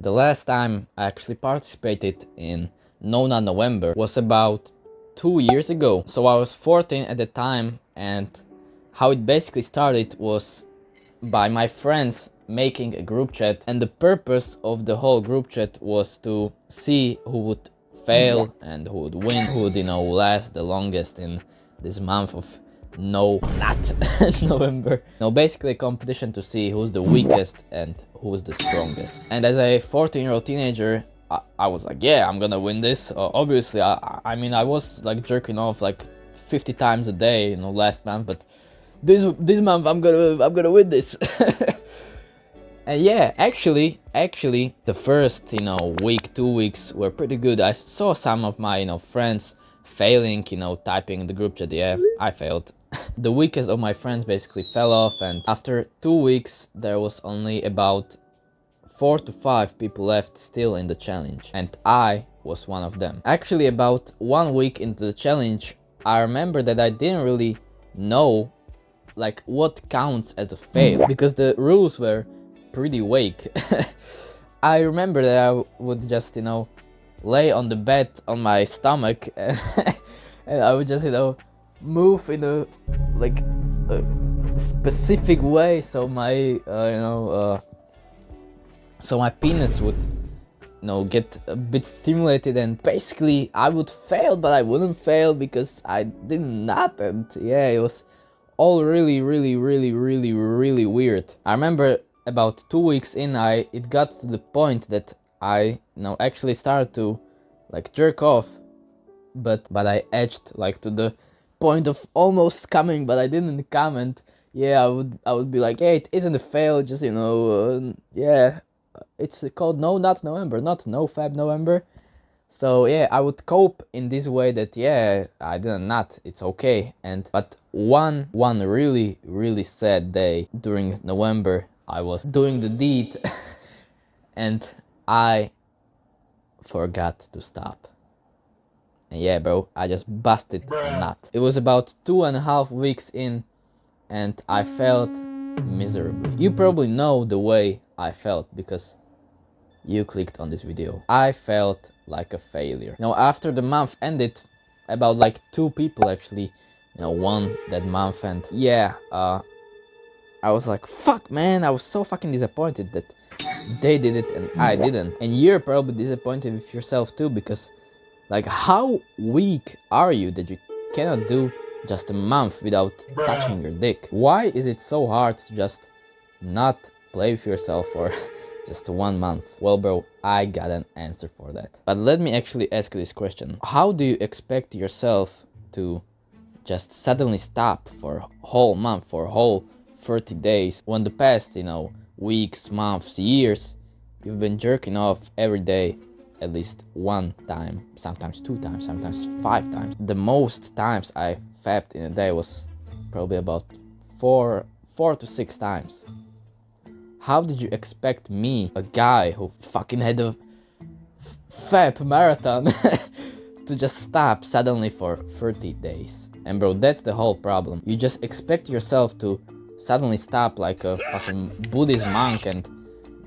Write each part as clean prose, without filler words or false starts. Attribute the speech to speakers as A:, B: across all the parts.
A: The last time I actually participated in No Not November was about 2 years ago. So I was 14 at the time, and how it basically started was by my friends making a group chat, and the purpose of the whole group chat was to see who would fail and who would win, who would, last the longest in this month of no, not November. No, basically a competition to see who's the weakest and who's the strongest. And as a 14-year-old teenager, I was like, yeah, I'm gonna win this. Obviously, I mean, I was like jerking off like 50 times a day, last month, but this month I'm gonna win this. And yeah, actually, the first week, 2 weeks were pretty good. I saw some of my friends failing, typing in the group chat. Yeah, I failed. The weakest of my friends basically fell off, and after 2 weeks there was only about 4 to 5 people left still in the challenge, and I was one of them. Actually, about 1 week into the challenge, I remember that I didn't really know like what counts as a fail, because the rules were pretty vague. I remember that I would just lay on the bed on my stomach and I would just move in a like a specific way, so my so my penis would get a bit stimulated, and basically I would fail, but I wouldn't fail because I didn't nut. And yeah, it was all really weird. I remember about 2 weeks in, it got to the point that I actually started to like jerk off, but I edged like to the point of almost coming, but I didn't come. And yeah, I would be like, hey, it isn't a fail, just yeah, it's called No Not November, not No Fab November. So yeah, I would cope in this way that yeah, I didn't nut, it's okay. But one really sad day during November, I was doing the deed and I forgot to stop. And yeah, bro, I just busted a nut. It was about 2.5 weeks in, and I felt miserably. You probably know the way I felt because you clicked on this video. I felt like a failure. After the month ended, about like 2 people actually won that month, and yeah, I was like, fuck man, I was so fucking disappointed that they did it and I didn't. And you're probably disappointed with yourself too, because like, how weak are you that you cannot do just a month without touching your dick? Why is it so hard to just not play with yourself for just 1 month? Well, bro, I got an answer for that. But let me actually ask you this question. How do you expect yourself to just suddenly stop for a whole month, for a whole 30 days, when the past, weeks, months, years, you've been jerking off every day at least 1 time, sometimes 2 times, sometimes 5 times. The most times I fapped in a day was probably about 4 to 6 times. How did you expect me, a guy who fucking had a fap marathon, to just stop suddenly for 30 days? And bro, that's the whole problem. You just expect yourself to suddenly stop like a fucking Buddhist monk and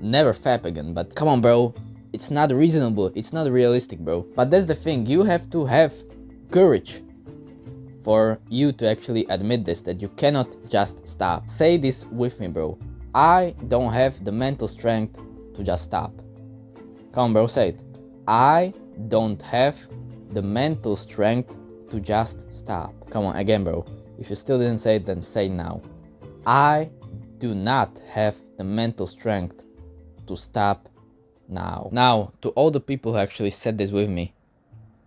A: never fap again. But come on, bro. It's not reasonable, it's not realistic, bro. But that's the thing, you have to have courage for you to actually admit this, that you cannot just stop. Say this with me, bro. I don't have the mental strength to just stop. Come on, bro, say it. I don't have the mental strength to just stop. Come on, again, bro. If you still didn't say it, then say it now. I do not have the mental strength to stop now. Now, to all the people who actually said this with me,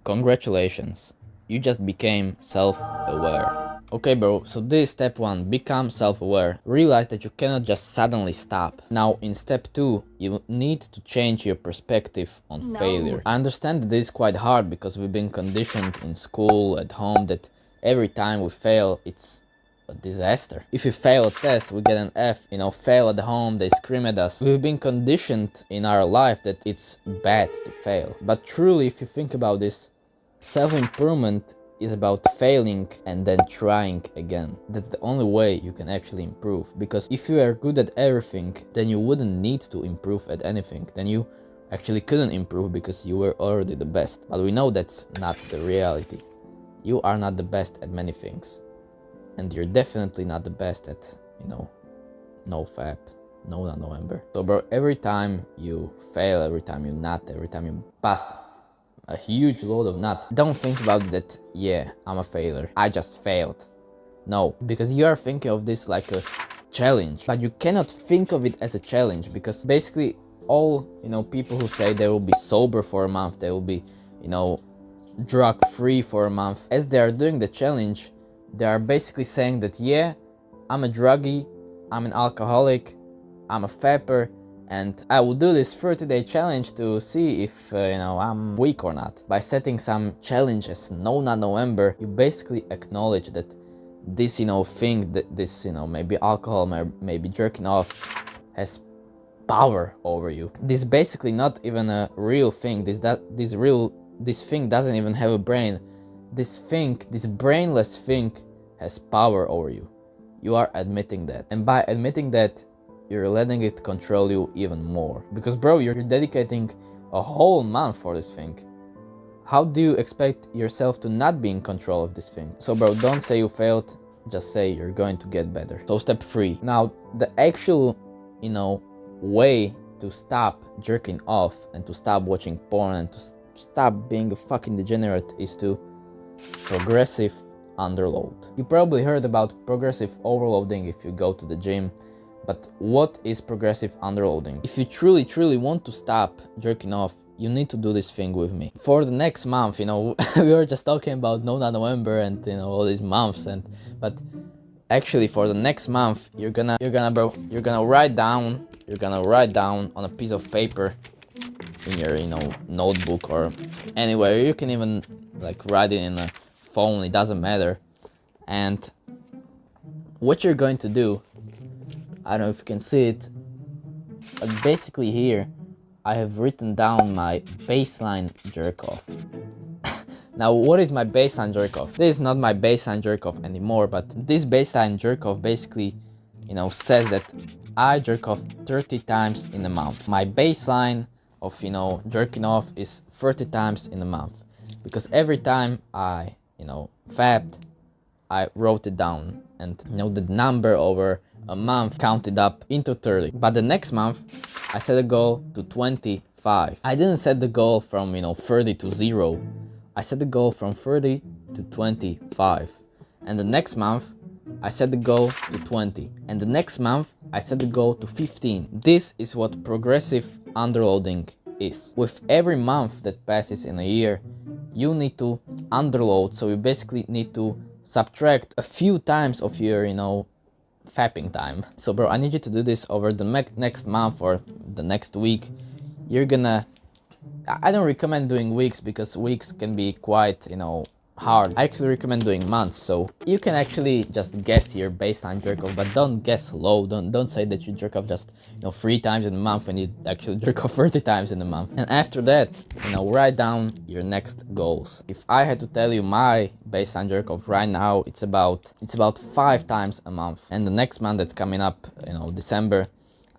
A: congratulations. You just became self-aware. Okay, bro, so this is step 1, become self-aware. Realize that you cannot just suddenly stop. Now, in step 2, you need to change your perspective on failure. I understand that this is quite hard because we've been conditioned in school, at home, that every time we fail, it's a disaster. If you fail a test, we get an F, fail at home, they scream at us. We've been conditioned in our life that it's bad to fail. But truly, if you think about this, self-improvement is about failing and then trying again. That's the only way you can actually improve, because if you are good at everything, then you wouldn't need to improve at anything. Then you actually couldn't improve because you were already the best. But we know that's not the reality. You are not the best at many things. And you're definitely not the best at, NoFap, No Nut November. So bro, every time you fail, every time you nut, every time you bust a huge load of nut, don't think about that, yeah, I'm a failure, I just failed. No, because you are thinking of this like a challenge, but you cannot think of it as a challenge, because basically all, people who say they will be sober for a month, they will be, drug free for a month, as they are doing the challenge, they are basically saying that, yeah, I'm a druggie, I'm an alcoholic, I'm a fapper, and I will do this 30-day challenge to see if, I'm weak or not. By setting some challenge as No Nut November, you basically acknowledge that this, thing, that this, maybe alcohol, maybe jerking off, has power over you. This is basically not even a real thing. This thing doesn't even have a brain. This brainless thing has power over you. You are admitting that. And by admitting that, you're letting it control you even more. Because bro, you're dedicating a whole month for this thing. How do you expect yourself to not be in control of this thing? So bro, don't say you failed, just say you're going to get better. So step 3. Now, the actual, way to stop jerking off and to stop watching porn and to stop being a fucking degenerate is to progressive underload. You probably heard about progressive overloading if you go to the gym, but what is progressive underloading? If you truly want to stop jerking off, you need to do this thing with me. For the next month, we were just talking about No Nut November and all these months, but actually for the next month, you're gonna write down on a piece of paper in your notebook or anywhere. You can even like write it in a phone, it doesn't matter. And what you're going to do, I don't know if you can see it, but basically here I have written down my baseline jerk off. Now, what is my baseline jerk off? This is not my baseline jerk off anymore, but this baseline jerk off basically, says that I jerk off 30 times in a month. My baseline of, jerking off is 30 times in a month. Because every time I, fapped, I wrote it down, and, the number over a month counted up into 30. But the next month, I set a goal to 25. I didn't set the goal from, 30 to 0. I set the goal from 30 to 25. And the next month, I set the goal to 20. And the next month, I set the goal to 15. This is what progressive underloading is. With every month that passes in a year, you need to underload. So you basically need to subtract a few times of your, fapping time. So bro, I need you to do this over the next month or the next week. I don't recommend doing weeks because weeks can be quite, hard. I actually recommend doing months, so you can actually just guess your baseline jerk off, but don't guess low. Don't say that you jerk off just 3 times in a month when you actually jerk off 30 times in a month. And after that, write down your next goals. If I had to tell you my baseline jerk off right now, it's about 5 times a month. And the next month that's coming up, December,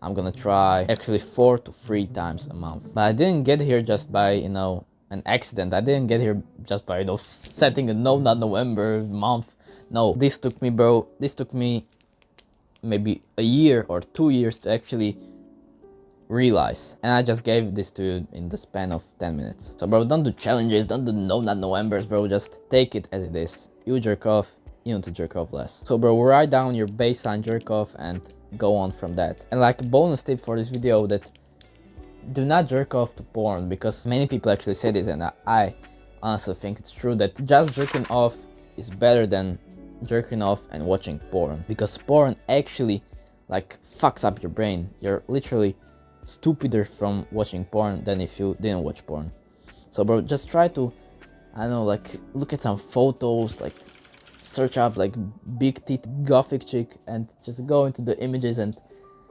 A: I'm gonna try actually 4 to 3 times a month. But I didn't get here just by, an accident. I didn't get here just by, setting a No Nut November month. No, this took me maybe a year or 2 years to actually realize. And I just gave this to you in the span of 10 minutes. So bro, don't do challenges, don't do No Nut Novembers, bro. Just take it as it is. You jerk off, you need to jerk off less. So bro, write down your baseline jerk off and go on from that. And like a bonus tip for this video, that do not jerk off to porn, because many people actually say this, and I honestly think it's true, that just jerking off is better than jerking off and watching porn, because porn actually like fucks up your brain. You're literally stupider from watching porn than if you didn't watch porn. So bro, just try to, I don't know, like look at some photos, like search up like big teeth gothic chick and just go into the images and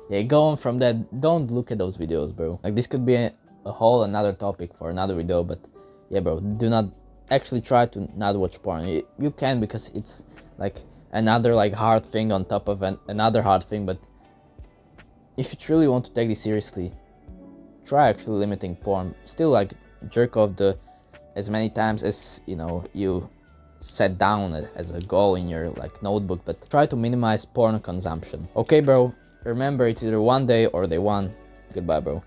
A: yeah, go on from that. Don't look at those videos, bro. Like this could be a whole another topic for another video, but yeah, bro, do not actually try to not watch porn. You can, because it's like another like hard thing on top of another hard thing, but if you truly want to take this seriously, try actually limiting porn. Still like jerk off the as many times as you know you set down as a goal in your like notebook, but try to minimize porn consumption. Okay, bro, remember it's either one day or day one. Goodbye, bro.